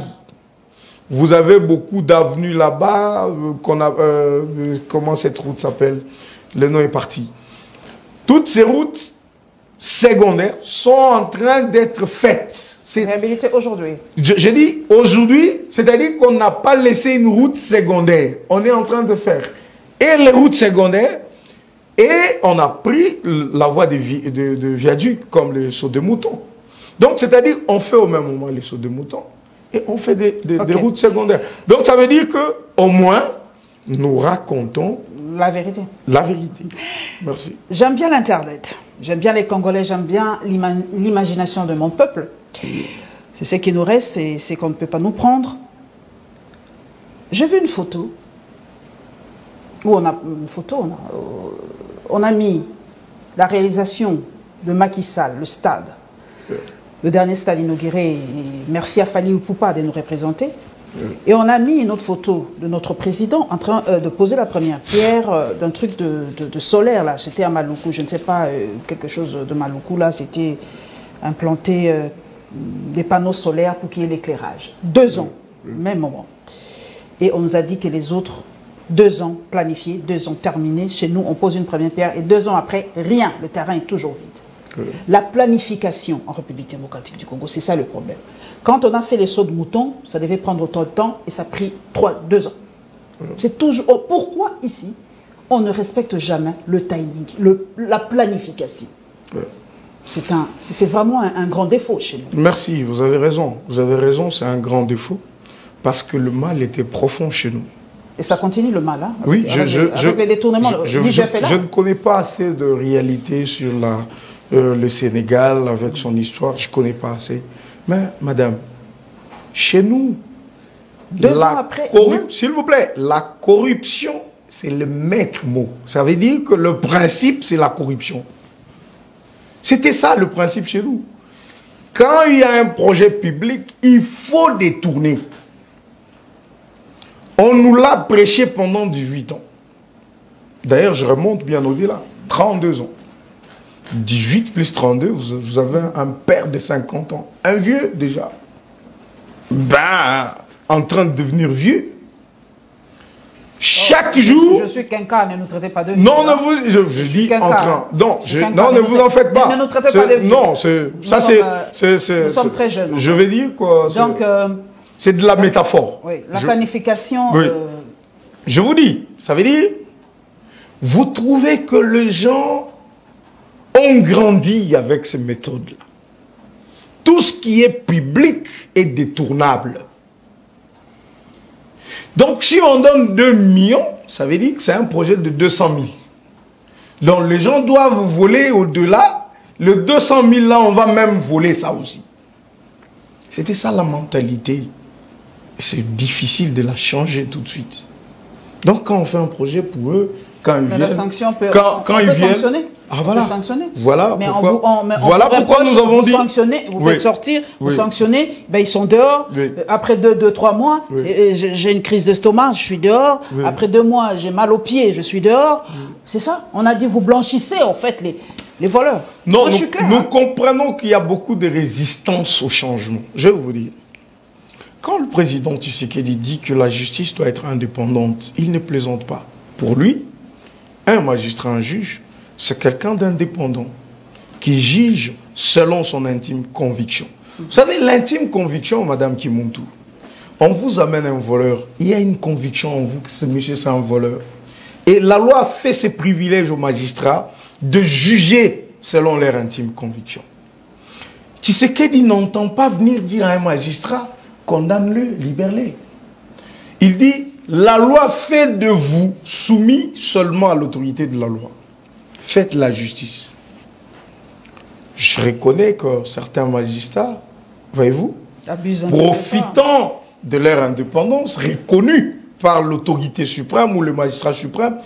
Speaker 2: Vous avez beaucoup d'avenues là-bas, comment cette route s'appelle? Le nom est parti. Toutes ces routes secondaires sont en train d'être faites.
Speaker 1: Réhabilitées aujourd'hui.
Speaker 2: Je dis aujourd'hui, c'est-à-dire qu'on n'a pas laissé une route secondaire. On est en train de faire et les routes secondaires, et on a pris la voie de viaduc comme les sauts de mouton. Donc, c'est-à-dire on fait au même moment les sauts de mouton et on fait des routes secondaires. Donc, ça veut dire qu'au moins, nous racontons
Speaker 1: la vérité.
Speaker 2: La vérité. Merci.
Speaker 1: J'aime bien l'Internet. J'aime bien les Congolais. J'aime bien l'imagination de mon peuple. C'est ce qui nous reste, c'est qu'on ne peut pas nous prendre. J'ai vu une photo où on a mis la réalisation de Macky Sall, le stade, le dernier stade inauguré. Et merci à Fali Ipupa de nous représenter. Et on a mis une autre photo de notre président en train de poser la première pierre d'un truc de solaire là. C'était à Maluku, je ne sais pas, quelque chose de Maluku là. C'était implanté des panneaux solaires pour qu'il y ait l'éclairage. 2 ans, même moment. Et on nous a dit que les autres 2 ans planifiés, 2 ans terminés. Chez nous, on pose une première pierre et 2 ans après, rien. Le terrain est toujours vide. La planification en République démocratique du Congo, c'est ça le problème. Quand on a fait les sauts de mouton, ça devait prendre autant de temps et ça a pris 2 ans. C'est toujours... Pourquoi ici, on ne respecte jamais le timing, la planification? C'est vraiment un grand défaut chez nous.
Speaker 2: Merci, vous avez raison. Vous avez raison, c'est un grand défaut. Parce que le mal était profond chez nous.
Speaker 1: Et ça continue le mal, hein,
Speaker 2: oui,
Speaker 1: avec les détournements.
Speaker 2: Je ne connais pas assez de réalité sur le Sénégal avec son histoire. Je ne connais pas assez. Mais, madame, chez nous,
Speaker 1: 2 ans après,
Speaker 2: s'il vous plaît, la corruption, c'est le maître mot. Ça veut dire que le principe, c'est la corruption. C'était ça le principe chez nous. Quand il y a un projet public, il faut détourner. On nous l'a prêché pendant 18 ans. D'ailleurs, je remonte bien au-delà. 32 ans. 18 plus 32, vous avez un père de 50 ans. Un vieux, déjà. Ben, en train de devenir vieux. Chaque jour...
Speaker 1: Je suis quinca, ne nous traitez pas de vieux.
Speaker 2: Non, je dis en train. Non, ne vous en faites pas.
Speaker 1: Ne nous traitez pas de vieux.
Speaker 2: Non, ça c'est...
Speaker 1: Nous sommes très jeunes.
Speaker 2: Je vais dire quoi.
Speaker 1: Donc...
Speaker 2: c'est de la métaphore.
Speaker 1: Oui, la planification...
Speaker 2: Oui. Je vous dis, ça veut dire, vous trouvez que les gens ont grandi avec ces méthodes-là. Tout ce qui est public est détournable. Donc, si on donne 2 millions, ça veut dire que c'est un projet de 200 000. Donc, les gens doivent voler au-delà. Le 200 000 là, on va même voler ça aussi. C'était ça la mentalité. C'est difficile de la changer tout de suite. Donc, quand on fait un projet pour eux, quand ils viennent...
Speaker 1: La sanction peut,
Speaker 2: quand ils viennent,
Speaker 1: sanctionner.
Speaker 2: Ah, voilà.
Speaker 1: On peut sanctionner.
Speaker 2: Voilà
Speaker 1: mais
Speaker 2: pourquoi,
Speaker 1: voilà
Speaker 2: pourquoi nous avons dit...
Speaker 1: Vous faites sortir, vous sanctionnez, ben ils sont dehors. Après 2-3 mois, j'ai une crise d'estomac, je suis dehors. Après 2 mois, j'ai mal aux pieds, je suis dehors. C'est ça. On a dit, vous blanchissez en fait les voleurs.
Speaker 2: Non, nous comprenons qu'il y a beaucoup de résistance au changement. Je vais vous dire. Quand le président Tshisekedi dit que la justice doit être indépendante, il ne plaisante pas. Pour lui, un magistrat, un juge, c'est quelqu'un d'indépendant qui juge selon son intime conviction. Vous savez, l'intime conviction, Madame Kimuntu, on vous amène un voleur, il y a une conviction en vous que ce monsieur c'est un voleur. Et la loi fait ses privilèges aux magistrats de juger selon leur intime conviction. Tshisekedi n'entend pas venir dire à un magistrat, condamne-le, libère-le. Il dit, la loi fait de vous soumis seulement à l'autorité de la loi. Faites la justice. Je reconnais que certains magistrats, voyez-vous, profitant de leur indépendance, reconnue par l'autorité suprême ou le magistrat suprême,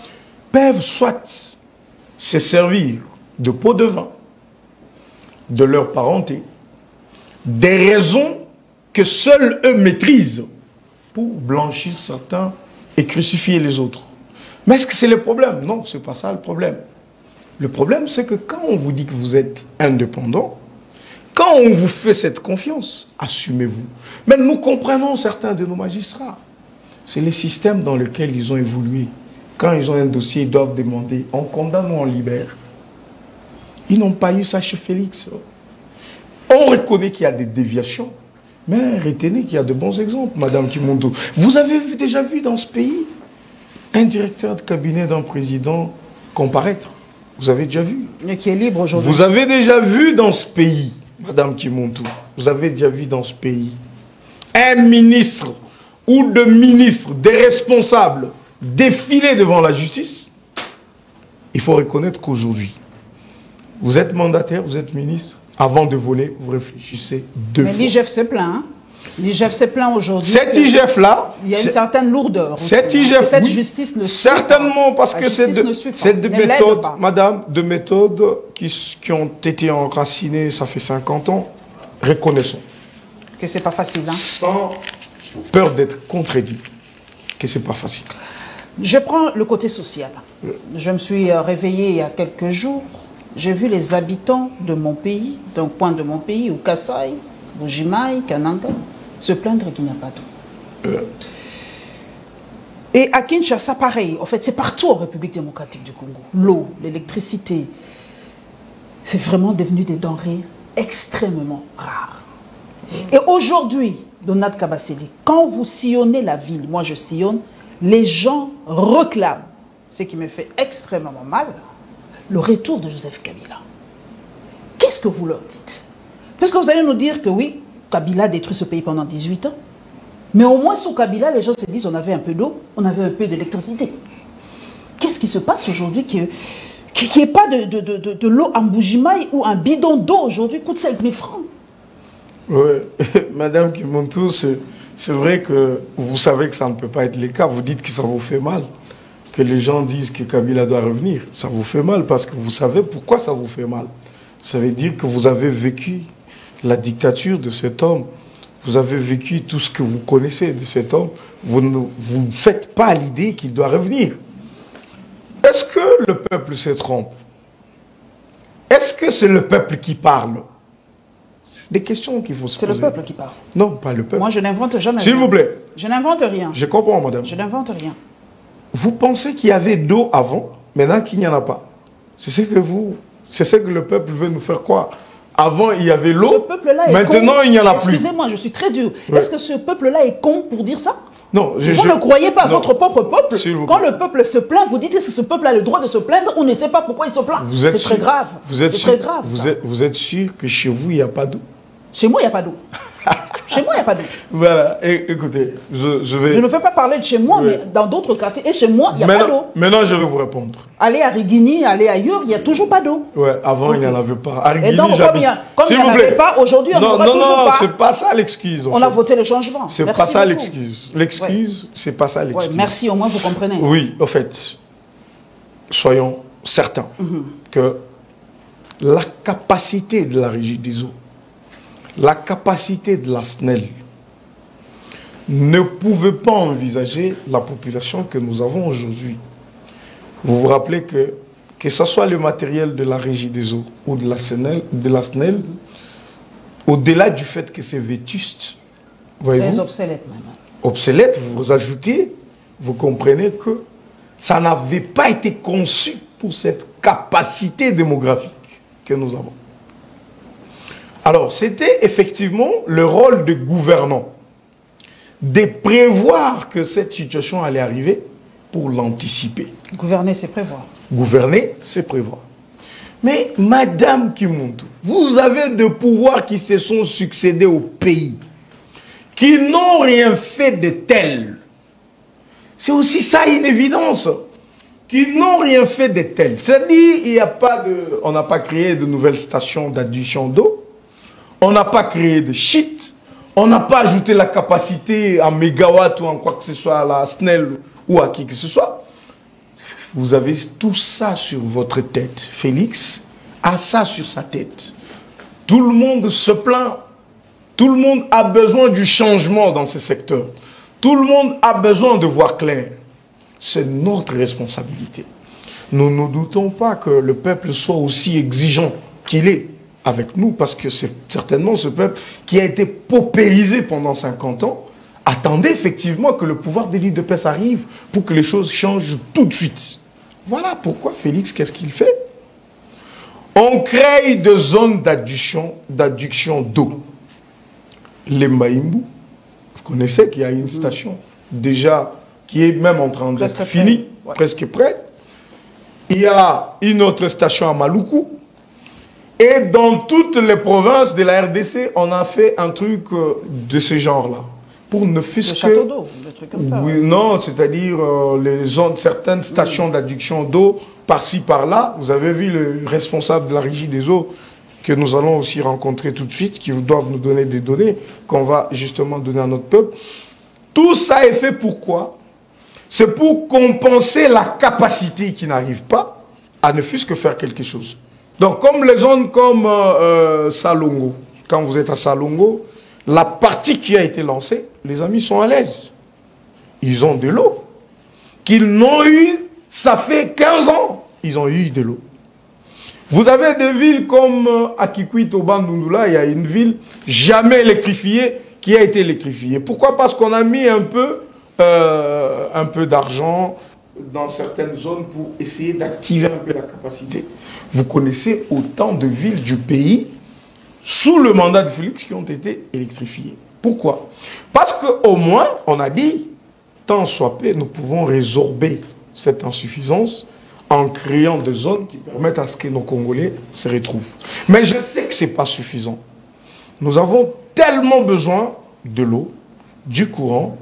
Speaker 2: peuvent soit se servir de pot de vin, de leur parenté, des raisons que seuls eux maîtrisent pour blanchir certains et crucifier les autres. Mais est-ce que c'est le problème? Non, ce n'est pas ça le problème. Le problème, c'est que quand on vous dit que vous êtes indépendant, quand on vous fait cette confiance, assumez-vous. Mais nous comprenons certains de nos magistrats. C'est les systèmes dans lesquels ils ont évolué. Quand ils ont un dossier, ils doivent demander, on condamne ou on libère. Ils n'ont pas eu ça chez Félix. On reconnaît qu'il y a des déviations, mais retenez qu'il y a de bons exemples, Madame Kimondo. Vous avez déjà vu dans ce pays un directeur de cabinet d'un président comparaître? Vous avez déjà vu?
Speaker 1: Et qui est libre aujourd'hui.
Speaker 2: Vous avez déjà vu dans ce pays, Madame Kimondo, vous avez déjà vu dans ce pays un ministre ou deux ministres, des responsables défiler devant la justice? Il faut reconnaître qu'aujourd'hui, vous êtes mandataire, vous êtes ministre. Avant de voler, vous réfléchissez deux fois.
Speaker 1: Mais l'IGF s'est plaint. Hein? L'IGF s'est plaint aujourd'hui.
Speaker 2: Cet IGF-là...
Speaker 1: Il y a une certaine lourdeur aussi.
Speaker 2: Cet IGF,
Speaker 1: cette justice ne suit
Speaker 2: certainement,
Speaker 1: pas.
Speaker 2: Parce que c'est de méthodes, madame, de méthodes qui ont été enracinées, ça fait 50 ans. Reconnaissons.
Speaker 1: Que c'est pas facile. Hein?
Speaker 2: Sans peur d'être contredit. Que c'est pas facile.
Speaker 1: Je prends le côté social. Je me suis réveillée il y a quelques jours. J'ai vu les habitants de mon pays, d'un coin de mon pays, au Kasaï, au Jimaï, Kananga, se plaindre qu'il n'y a pas d'eau. Et à Kinshasa, pareil. En fait, c'est partout en République démocratique du Congo. L'eau, l'électricité, c'est vraiment devenu des denrées extrêmement rares. Et aujourd'hui, Donald Kabasele, quand vous sillonnez la ville, moi je sillonne, les gens réclament, ce qui me fait extrêmement mal, le retour de Joseph Kabila. Qu'est-ce que vous leur dites? Parce que vous allez nous dire que oui, Kabila détruit ce pays pendant 18 ans. Mais au moins sous Kabila, les gens se disent on avait un peu d'eau, on avait un peu d'électricité. Qu'est-ce qui se passe aujourd'hui qu'il n'y ait pas de l'eau en Bougimaï ou un bidon d'eau aujourd'hui coûte 5 000 francs?
Speaker 2: Oui, Madame Kimontou, c'est vrai que vous savez que ça ne peut pas être le cas. Vous dites que ça vous fait mal. Que les gens disent que Kabila doit revenir. Ça vous fait mal parce que vous savez pourquoi ça vous fait mal. Ça veut dire que vous avez vécu la dictature de cet homme. Vous avez vécu tout ce que vous connaissez de cet homme. Vous ne faites pas l'idée qu'il doit revenir. Est-ce que le peuple se trompe? Est-ce que c'est le peuple qui parle? C'est des questions qu'il faut se poser.
Speaker 1: C'est le peuple qui parle.
Speaker 2: Non, pas le peuple.
Speaker 1: Moi, je n'invente jamais
Speaker 2: rien. S'il vous plaît.
Speaker 1: Je n'invente rien.
Speaker 2: Je comprends, madame.
Speaker 1: Je n'invente rien.
Speaker 2: Vous pensez qu'il y avait d'eau avant, maintenant qu'il n'y en a pas. C'est ce que le peuple veut nous faire croire. Avant, il y avait l'eau, maintenant, il n'y en a plus.
Speaker 1: Excusez-moi, je suis très dur. Ouais. Est-ce que ce peuple-là est con pour dire ça?
Speaker 2: Non.
Speaker 1: Vous ne croyez pas à votre propre peuple? Quand le peuple se plaint, vous dites que ce peuple a le droit de se plaindre, on ne sait pas pourquoi il se plaint. C'est très grave. C'est très grave.
Speaker 2: Vous êtes sûr que chez vous, il n'y a pas d'eau?
Speaker 1: Chez moi, il n'y a pas d'eau. Chez moi, il n'y a pas d'eau.
Speaker 2: Voilà, écoutez, je vais...
Speaker 1: Je ne veux pas parler de chez moi, mais dans d'autres quartiers. Et chez moi, il n'y a pas d'eau.
Speaker 2: Maintenant, je vais vous répondre.
Speaker 1: Allez à Rigini, allez ailleurs, il n'y a toujours pas d'eau.
Speaker 2: Ouais, avant, il n'y en avait pas. À Rigini,
Speaker 1: et donc, comme il n'y en avait pas, aujourd'hui, on n'aura toujours pas.
Speaker 2: Non, c'est pas ça l'excuse.
Speaker 1: On a voté le changement.
Speaker 2: C'est pas ça l'excuse. L'excuse, c'est pas ça l'excuse.
Speaker 1: Merci, au moins, vous comprenez.
Speaker 2: Oui, en fait, soyons certains que la capacité de la Régie des eaux, la capacité de la SNEL ne pouvait pas envisager la population que nous avons aujourd'hui. Vous vous rappelez que ce soit le matériel de la Régie des eaux ou de la SNEL, au-delà du fait que c'est vétuste,
Speaker 1: très obsolète même.
Speaker 2: Obsolète, vous ajoutez, vous comprenez que ça n'avait pas été conçu pour cette capacité démographique que nous avons. Alors, c'était effectivement le rôle de gouvernants de prévoir que cette situation allait arriver pour l'anticiper.
Speaker 1: Gouverner, c'est prévoir.
Speaker 2: Gouverner, c'est prévoir. Mais, Madame Kimontou, vous avez des pouvoirs qui se sont succédés au pays, qui n'ont rien fait de tel. C'est aussi ça une évidence. Qui n'ont rien fait de tel. C'est-à-dire, on n'a pas créé de nouvelles stations d'adduction d'eau. On n'a pas créé de shit, on n'a pas ajouté la capacité en mégawatts ou en quoi que ce soit à la SNEL ou à qui que ce soit. Vous avez tout ça sur votre tête. Félix a ça sur sa tête. Tout le monde se plaint. Tout le monde a besoin du changement dans ce secteur. Tout le monde a besoin de voir clair. c'est notre responsabilité. Nous ne doutons pas que le peuple soit aussi exigeant qu'il est avec nous, parce que c'est certainement ce peuple qui a été paupérisé pendant 50 ans, attendait effectivement que le pouvoir des leaders de paix arrive pour que les choses changent tout de suite. Voilà pourquoi Félix, qu'est-ce qu'il fait? On crée des zones d'adduction d'eau. Les Maïmbou, vous connaissez qu'il y a une station déjà qui est même en train d'être finie, presque prête. Il y a une autre station à Maluku. Et dans toutes les provinces de la RDC, on a fait un truc de ce genre-là. Pour ne fût-ce que...
Speaker 1: châteaux d'eau, des trucs comme ça.
Speaker 2: Oui, non, c'est-à-dire certaines stations d'adduction d'eau, par-ci, par-là. Vous avez vu le responsable de la régie des eaux, que nous allons aussi rencontrer tout de suite, qui doivent nous donner des données, qu'on va justement donner à notre peuple. Tout ça est fait pourquoi? C'est pour compenser la capacité qui n'arrive pas à ne fût-ce que faire quelque chose. Donc, comme les zones comme Salongo, quand vous êtes à Salongo, la partie qui a été lancée, les amis sont à l'aise. Ils ont de l'eau. Qu'ils n'ont eu, ça fait 15 ans, ils ont eu de l'eau. Vous avez des villes comme Akikwit, au Bandundula, il y a une ville jamais électrifiée qui a été électrifiée. Pourquoi? Parce qu'on a mis un peu d'argent dans certaines zones pour essayer d'activer un peu la capacité. Vous connaissez autant de villes du pays sous le mandat de Félix qui ont été électrifiées. Pourquoi? Parce qu'au moins, on a dit, tant soit peu, nous pouvons résorber cette insuffisance en créant des zones qui permettent à ce que nos Congolais se retrouvent. Mais je sais que ce n'est pas suffisant. Nous avons tellement besoin de l'eau, du courant,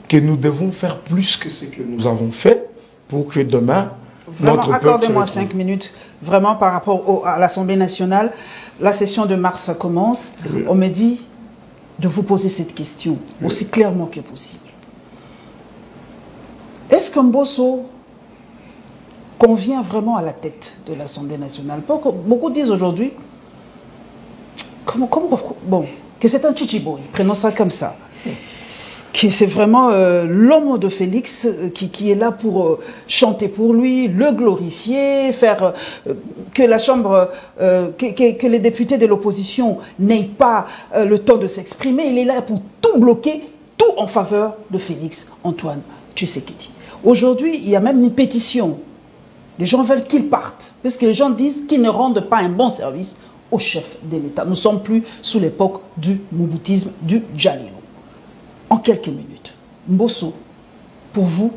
Speaker 2: que nous devons faire plus que ce que nous avons fait pour que demain,
Speaker 1: vraiment, accordez-moi 5 minutes, vraiment par rapport à l'Assemblée nationale. La session de mars commence. Oui. On me dit de vous poser cette question aussi clairement que possible. Est-ce qu'un Mbosso convient vraiment à la tête de l'Assemblée nationale? Beaucoup disent aujourd'hui que c'est un chichiboy, prenons ça comme ça. C'est vraiment l'homme de Félix qui est là pour chanter pour lui, le glorifier, faire que la Chambre, que les députés de l'opposition n'aient pas le temps de s'exprimer. Il est là pour tout bloquer, tout en faveur de Félix Antoine Tshisekedi. Aujourd'hui, il y a même une pétition. Les gens veulent qu'il parte, parce que les gens disent qu'ils ne rendent pas un bon service au chef de l'État. Nous ne sommes plus sous l'époque du mouboutisme, du Djalilo. En quelques minutes, Mbosso, pour vous,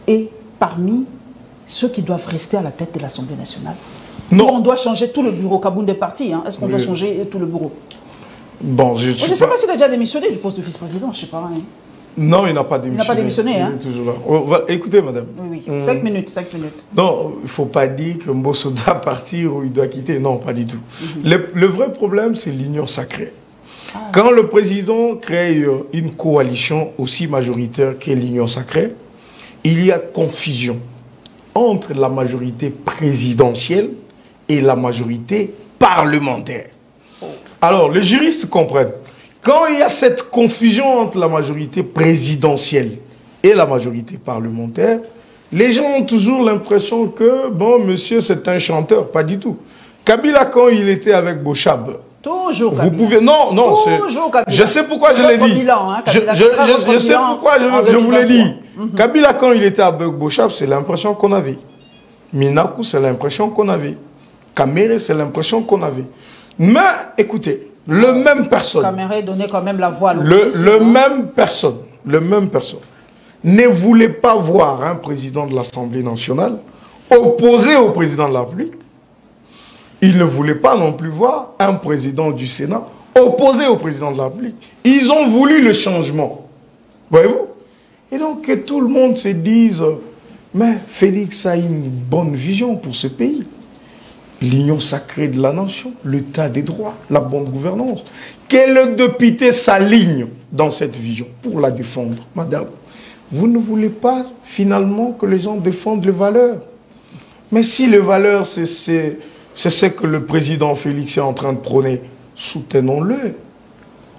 Speaker 1: est parmi ceux qui doivent rester à la tête de l'Assemblée nationale. Non. Ou on doit changer tout le bureau, Kaboun des partis. Hein. Est-ce qu'on doit changer tout le bureau?
Speaker 2: Bon, je ne
Speaker 1: sais pas s'il a déjà démissionné du poste de vice-président, je ne sais pas. Hein.
Speaker 2: Non, il n'a pas démissionné.
Speaker 1: Il n'a pas démissionné, hein?
Speaker 2: Toujours là. Écoutez, madame.
Speaker 1: Oui, 5 minutes, 5 minutes.
Speaker 2: Non, il ne faut pas dire que Mbosso doit partir ou il doit quitter. Non, pas du tout. Le vrai problème, c'est l'union sacrée. Quand le président crée une coalition aussi majoritaire qu'est l'Union sacrée, il y a confusion entre la majorité présidentielle et la majorité parlementaire. Alors, les juristes comprennent. Quand il y a cette confusion entre la majorité présidentielle et la majorité parlementaire, les gens ont toujours l'impression que, bon, monsieur, c'est un chanteur. Pas du tout. Kabila, quand il était avec Bochab,
Speaker 1: toujours
Speaker 2: vous pouvez... Non, non, je sais pourquoi je l'ai dit. Je sais pourquoi je vous l'ai dit. Kabila, quand il était avec Bochab, c'est l'impression qu'on avait. Minaku, c'est l'impression qu'on avait. Kamere, c'est l'impression qu'on avait. Mais, écoutez, le même personne...
Speaker 1: Kamere donnait quand même la voix à
Speaker 2: le même personne ne voulait pas voir un président de l'Assemblée nationale opposé au président de la République. Il ne voulait pas non plus voir un président du Sénat opposé au président de la République. Ils ont voulu le changement. Voyez-vous? Et donc que tout le monde se dise, mais Félix a une bonne vision pour ce pays. L'union sacrée de la nation, l'état des droits, la bonne gouvernance. Quel député s'aligne dans cette vision pour la défendre? Madame, vous ne voulez pas finalement que les gens défendent les valeurs. Mais si les valeurs, c'est ce que le président Félix est en train de prôner, soutenons-le.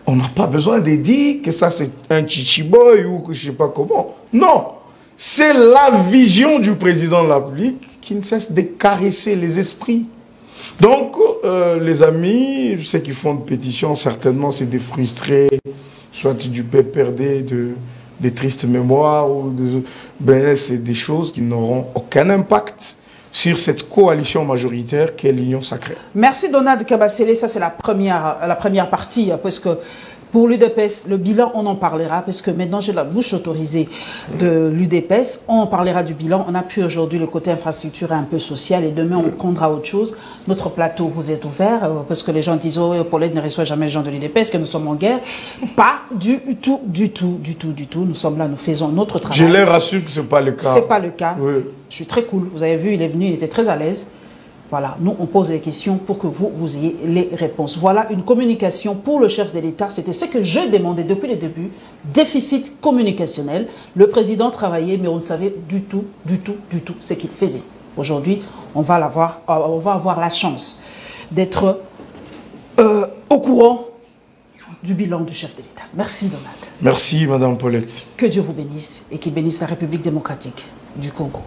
Speaker 2: On n'a pas besoin de dire que ça c'est un chichiboy ou que je ne sais pas comment. Non, c'est la vision du président de la République qui ne cesse de caresser les esprits. Donc, les amis, ceux qui font de pétitions, certainement, c'est des frustrés, soit du PPRD, des tristes mémoires, ou ben, c'est des choses qui n'auront aucun impact sur cette coalition majoritaire qu'est l'Union sacrée.
Speaker 1: Merci Donald Kabasele, ça c'est la première partie, parce que pour l'UDPS, le bilan, on en parlera, parce que maintenant j'ai la bouche autorisée de l'UDPS, on en parlera du bilan. On a pu aujourd'hui le côté infrastructure un peu social, et demain on prendra autre chose. Notre plateau vous est ouvert, parce que les gens disent « Oh, Paulette ne reçoit jamais les gens de l'UDPS, que nous sommes en guerre ». Pas du tout. Nous sommes là, nous faisons notre travail.
Speaker 2: Je les rassure que ce n'est pas le cas.
Speaker 1: Ce n'est pas le cas.
Speaker 2: Oui.
Speaker 1: Je suis très cool. Vous avez vu, il est venu, il était très à l'aise. Voilà, nous, on pose des questions pour que vous ayez les réponses. Voilà une communication pour le chef de l'État. C'était ce que je demandais depuis le début. Déficit communicationnel. Le président travaillait, mais on ne savait du tout ce qu'il faisait. Aujourd'hui, on va avoir la chance d'être au courant du bilan du chef de l'État. Merci, Donald.
Speaker 2: Merci, Madame Paulette.
Speaker 1: Que Dieu vous bénisse et qu'il bénisse la République démocratique du Congo.